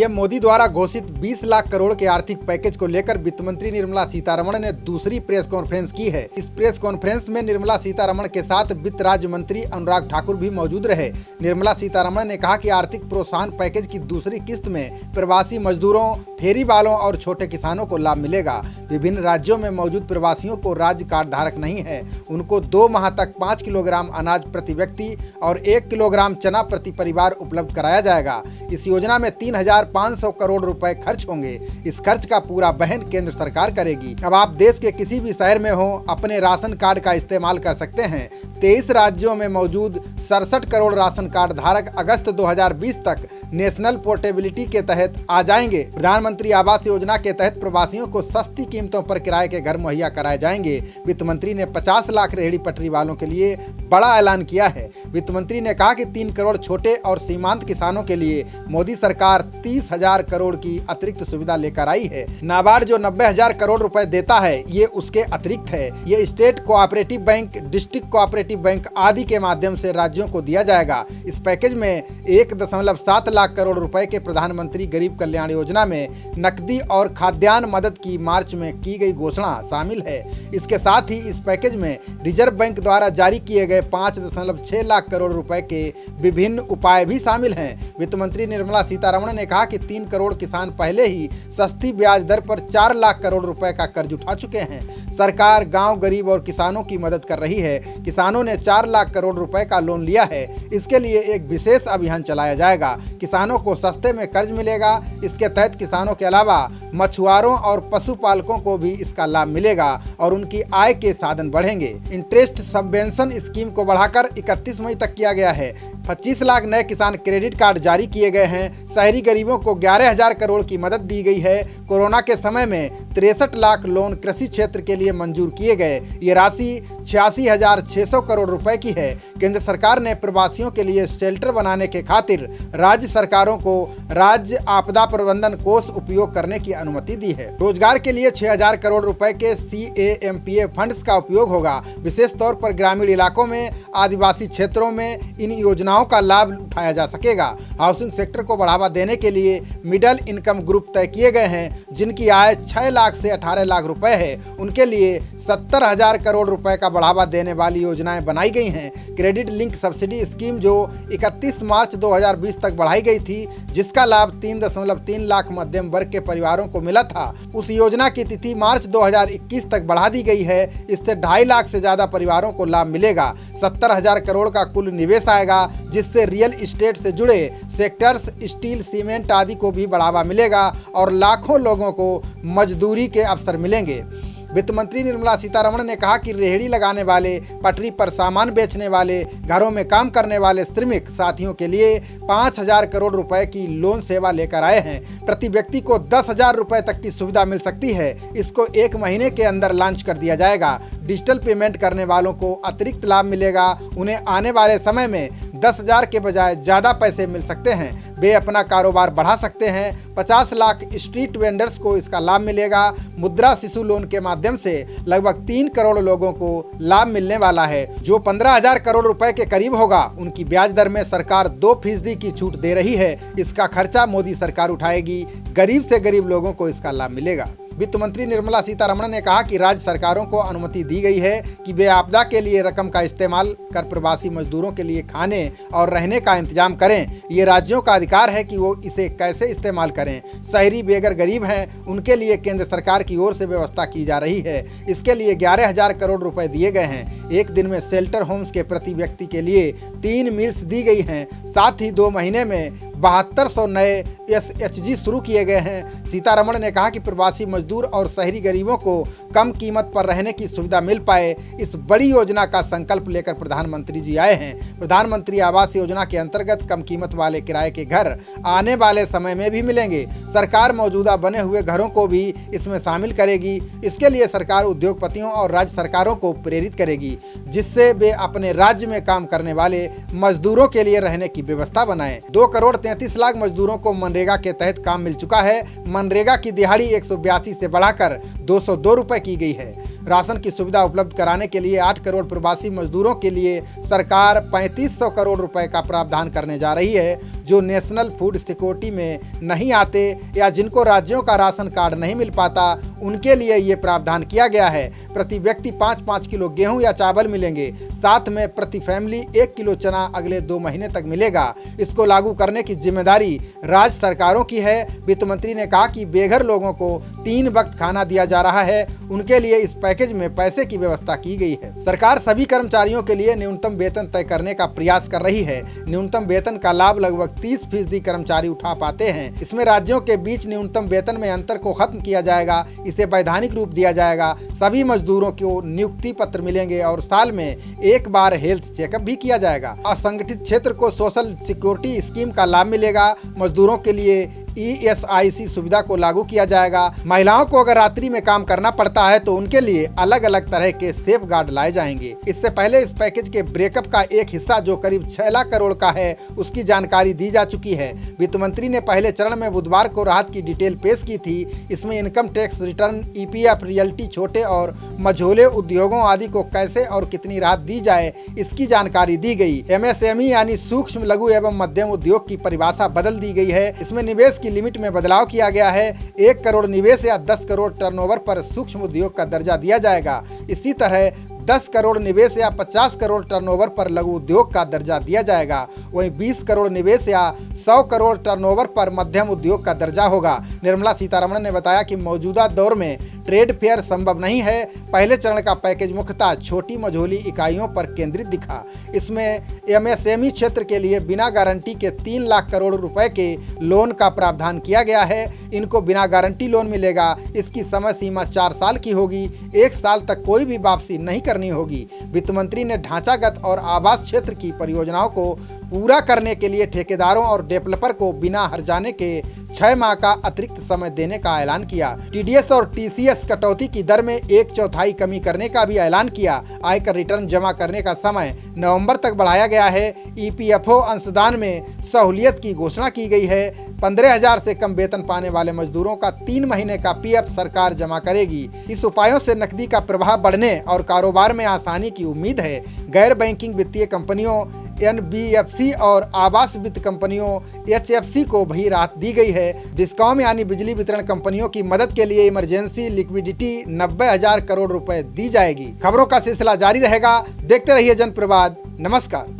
PM Modi द्वारा घोषित 20 लाख करोड़ के आर्थिक पैकेज को लेकर वित्त मंत्री निर्मला सीतारमण ने दूसरी प्रेस कॉन्फ्रेंस की है। इस प्रेस कॉन्फ्रेंस में निर्मला सीतारमण के साथ वित्त राज्य मंत्री अनुराग ठाकुर भी मौजूद रहे। निर्मला सीतारमण ने कहा कि आर्थिक प्रोत्साहन पैकेज की दूसरी किस्त में प्रवासी मजदूरों, फेरी वालों और छोटे किसानों को लाभ मिलेगा। विभिन्न राज्यों में मौजूद प्रवासियों को राज्य कार्ड धारक नहीं है, उनको 2 माह तक 5 किलोग्राम अनाज प्रति व्यक्ति और 1 किलोग्राम चना प्रति परिवार उपलब्ध कराया जाएगा। इस योजना में 3,500 करोड़ रुपए खर्च होंगे। इस खर्च का पूरा वहन केंद्र सरकार करेगी। अब आप देश के किसी भी शहर में हो, अपने राशन कार्ड का इस्तेमाल कर सकते हैं। 23 राज्यों में मौजूद 67 करोड़ राशन कार्ड धारक अगस्त 2020 तक नेशनल पोर्टेबिलिटी के तहत आ जाएंगे। प्रधानमंत्री आवास योजना के तहत प्रवासियों को सस्ती कीमतों पर किराए के घर मुहैया कराए जाएंगे। वित्त मंत्री ने 50 लाख रेहड़ी पटरी वालों के लिए बड़ा ऐलान किया है। वित्त मंत्री ने कहा कि 3 करोड़ छोटे और सीमांत किसानों के लिए मोदी सरकार 30,000 करोड़ की अतिरिक्त सुविधा लेकर आई है। नाबार्ड जो 90,000 करोड़ रुपए देता है, ये उसके अतिरिक्त है। ये state cooperative bank, district cooperative bank आदि के माध्यम से राज्यों को दिया जाएगा। इस पैकेज में 1.7 लाख करोड़ रुपए के प्रधानमंत्री गरीब कल्याण योजना में नकदी और खाद्यान्न मदद की मार्च में की गई घोषणा शामिल है। इसके साथ ही इस पैकेज में रिजर्व बैंक द्वारा जारी किए गए 5.6 लाख करोड़ रुपए के विभिन्न उपाय भी शामिल हैं। वित्त मंत्री निर्मला सीतारमण ने कहा कि 3 करोड़ किसान पहले ही सस्ती ब्याज दर पर 4 लाख करोड़ रुपए का कर्ज उठा चुके हैं। सरकार गांव, गरीब और किसानों की मदद कर रही है। किसानों ने 4 लाख करोड़ रुपए का लोन लिया है। इसके लिए एक विशेष अभियान चलाया जाएगा। किसानों को सस्ते में कर्ज मिलेगा। इसके तहत किसानों के अलावा मछुआरों और पशुपालकों को भी इसका लाभ मिलेगा और उनकी आय के साधन बढ़ेंगे। इंटरेस्ट सबवेंशन स्कीम को बढ़ाकर 31 मई तक किया गया है। 25 लाख नए किसान क्रेडिट कार्ड जारी किए गए हैं। शहरी गरीबों को 11,000 करोड़ की मदद दी गई है। कोरोना के समय में 63 लाख लोन कृषि क्षेत्र के लिए मंजूर किए गए। ये राशि 86,600 करोड़ रुपए की है। केंद्र सरकार ने प्रवासियों के लिए शेल्टर बनाने के खातिर राज्य सरकारों को राज्य आपदा प्रबंधन कोष उपयोग करने की अनुमति दी है। रोजगार के लिए 6,000 करोड़ रुपए के CAMPA फंड्स का उपयोग होगा। विशेष तौर पर ग्रामीण इलाकों में, आदिवासी क्षेत्रों में इन योजनाओं का लाभ उठाया जा सकेगा। हाउसिंग सेक्टर को बढ़ावा देने के लिए मिडिल इनकम ग्रुप तय किए गए हैं। जिनकी आय 6 लाख से 18 लाख रुपए है, उनके लिए 70,000 करोड़ रुपए का बढ़ावा देने वाली योजनाएं बनाई गई हैं। क्रेडिट लिंक सब्सिडी स्कीम जो 31 मार्च 2020 तक बढ़ाई गई थी, जिसका लाभ 3.3 लाख मध्यम वर्ग के परिवारों को मिला था, उस योजना की तिथि मार्च 2021 तक बढ़ा दी गई है। इससे 2.5 लाख से ज्यादा परिवारों को लाभ मिलेगा। 70,000 करोड़ का कुल निवेश आएगा, जिससे रियल एस्टेट से जुड़े सेक्टर्स, स्टील, सीमेंट आदि को भी बढ़ावा मिलेगा और लाखों लोगों को मजदूरी के अवसर मिलेंगे। वित्त मंत्री निर्मला सीतारमण ने कहा कि रेहड़ी लगाने वाले, पटरी पर सामान बेचने वाले, घरों में काम करने वाले श्रमिक साथियों के लिए 5,000 करोड़ रुपए की लोन सेवा लेकर आए हैं। प्रति व्यक्ति को 10,000 रुपए तक की सुविधा मिल सकती है। इसको 1 महीने के अंदर लॉन्च कर दिया जाएगा। डिजिटल पेमेंट करने वालों को अतिरिक्त लाभ मिलेगा। उन्हें आने वाले समय में 10,000 के बजाय ज़्यादा पैसे मिल सकते हैं। वे अपना कारोबार बढ़ा सकते हैं। 50 लाख स्ट्रीट वेंडर्स को इसका लाभ मिलेगा। मुद्रा शिशु लोन के माध्यम से लगभग 3 करोड़ लोगों को लाभ मिलने वाला है, जो 15,000 करोड़ रुपए के करीब होगा। उनकी ब्याज दर में सरकार 2% की छूट दे रही है। इसका खर्चा मोदी सरकार उठाएगी। गरीब से गरीब लोगों को इसका लाभ मिलेगा। वित्त मंत्री निर्मला सीतारमण ने कहा कि राज्य सरकारों को अनुमति दी गई है कि वे आपदा के लिए रकम का इस्तेमाल कर प्रवासी मजदूरों के लिए खाने और रहने का इंतजाम करें। ये राज्यों का अधिकार है कि वो इसे कैसे इस्तेमाल करें। शहरी बेघर गरीब हैं, उनके लिए केंद्र सरकार की ओर से व्यवस्था की जा रही है। इसके लिए 11,000 करोड़ रुपए दिए गए हैं। एक दिन में शेल्टर होम्स के प्रति व्यक्ति के लिए 3 मील्स दी गई हैं। साथ ही 2 महीने में 7200 नए SHG शुरू किए गए हैं। सीतारमण ने कहा कि प्रवासी मजदूर और शहरी गरीबों को कम कीमत पर रहने की सुविधा मिल पाए, इस बड़ी योजना का संकल्प लेकर प्रधानमंत्री जी आए हैं। प्रधानमंत्री आवास योजना के अंतर्गत कम कीमत वाले किराए के घर आने वाले समय में भी मिलेंगे। सरकार मौजूदा बने हुए घरों को भी इसमें शामिल करेगी। इसके लिए सरकार उद्योगपतियों और राज्य सरकारों को प्रेरित करेगी, जिससे वे अपने राज्य में काम करने वाले मजदूरों के लिए रहने की व्यवस्था बनाएं। 2 करोड़ 33 लाख मजदूरों को मनरेगा के तहत काम मिल चुका है। मनरेगा की दिहाड़ी 182 से बढ़ाकर 202 रुपए की गई है। राशन की सुविधा उपलब्ध कराने के लिए 8 करोड़ प्रवासी मजदूरों के लिए सरकार 3500 करोड़ रुपए का प्रावधान करने जा रही है, जो नेशनल फूड सिक्योरिटी में नहीं आते या जिनको राज्यों का राशन कार्ड नहीं मिल पाता, उनके लिए ये प्रावधान किया गया है। प्रति व्यक्ति 5-5 किलो गेहूं या चावल मिलेंगे, साथ में प्रति फैमिली 1 किलो चना अगले 2 महीने तक मिलेगा। इसको लागू करने की जिम्मेदारी राज्य सरकारों की है। वित्त मंत्री ने कहा कि बेघर लोगों को 3 वक्त खाना दिया जा रहा है, उनके लिए इस पैकेज में पैसे की व्यवस्था की गई है। सरकार सभी कर्मचारियों के लिए न्यूनतम वेतन तय करने का प्रयास कर रही है। न्यूनतम वेतन का लाभ लगभग 30% कर्मचारी उठा पाते हैं। इसमें राज्यों के बीच न्यूनतम वेतन में अंतर को खत्म किया जाएगा, इसे वैधानिक रूप दिया जाएगा। सभी मजदूरों को नियुक्ति पत्र मिलेंगे और साल में एक बार हेल्थ चेकअप भी किया जाएगा। असंगठित क्षेत्र को सोशल सिक्योरिटी स्कीम का लाभ मिलेगा। मजदूरों के लिए ESIC सुविधा को लागू किया जाएगा। महिलाओं को अगर रात्रि में काम करना पड़ता है तो उनके लिए अलग अलग तरह के सेफ गार्ड लाए जाएंगे। इससे पहले इस पैकेज के ब्रेकअप का एक हिस्सा जो करीब 6 लाख करोड़ का है, उसकी जानकारी दी जा चुकी है। वित्त मंत्री ने पहले चरण में बुधवार को राहत की डिटेल पेश की थी। इसमें income tax return, EPF, realty, छोटे और मझोले उद्योगों आदि को कैसे और कितनी राहत दी जाए, इसकी जानकारी दी गई। MSME यानी सूक्ष्म लघु एवं मध्यम उद्योग की परिभाषा बदल दी गई है। इसमें निवेश की लिमिट में बदलाव किया गया है। 1 करोड़ निवेश या 10 करोड़ टर्नओवर पर सूक्ष्म उद्योग का दर्जा दिया जाएगा। इसी तरह 10 करोड़ निवेश या 50 करोड़ टर्नओवर पर लघु उद्योग का दर्जा दिया जाएगा। वहीं 20 करोड़ निवेश या 100 करोड़ टर्नओवर पर मध्यम उद्योग का दर्जा होगा। निर्मला सीतारमण ने बताया कि मौजूदा दौर में ट्रेड फेयर संभव नहीं है। पहले चरण का पैकेज मुख्यतः छोटी मझोली इकाइयों पर केंद्रित दिखा। इसमें MSME क्षेत्र के लिए बिना गारंटी के 3 लाख करोड़ रुपए के लोन का प्रावधान किया गया है। इनको बिना गारंटी लोन मिलेगा। इसकी समय सीमा 4 साल की होगी। 1 साल तक कोई भी वापसी नहीं करनी होगी। वित्त मंत्री ने ढांचागत और आवास क्षेत्र की परियोजनाओं को पूरा करने के लिए ठेकेदारों और डेवलपर को बिना हर्जाने के 6 माह का अतिरिक्त समय देने का ऐलान किया। TDS और TCS कटौती की दर में 1/4 कमी करने का भी ऐलान किया। आयकर रिटर्न जमा करने का समय नवंबर तक बढ़ाया गया है। EPFO अंशदान में सहूलियत की घोषणा की गई है। 15,000 से कम वेतन पाने वाले मजदूरों का 3 महीने का PF सरकार जमा करेगी। इस उपायों से नकदी का प्रवाह बढ़ने और कारोबार में आसानी की उम्मीद है। गैर बैंकिंग वित्तीय कंपनियों, NBFC और आवास वित्त कंपनियों HFC को भी राहत दी गई है। डिस्कॉम यानी बिजली वितरण कंपनियों की मदद के लिए इमरजेंसी लिक्विडिटी 90,000 करोड़ रुपए दी जाएगी। खबरों का सिलसिला जारी रहेगा। देखते रहिए जनप्रवाद। नमस्कार।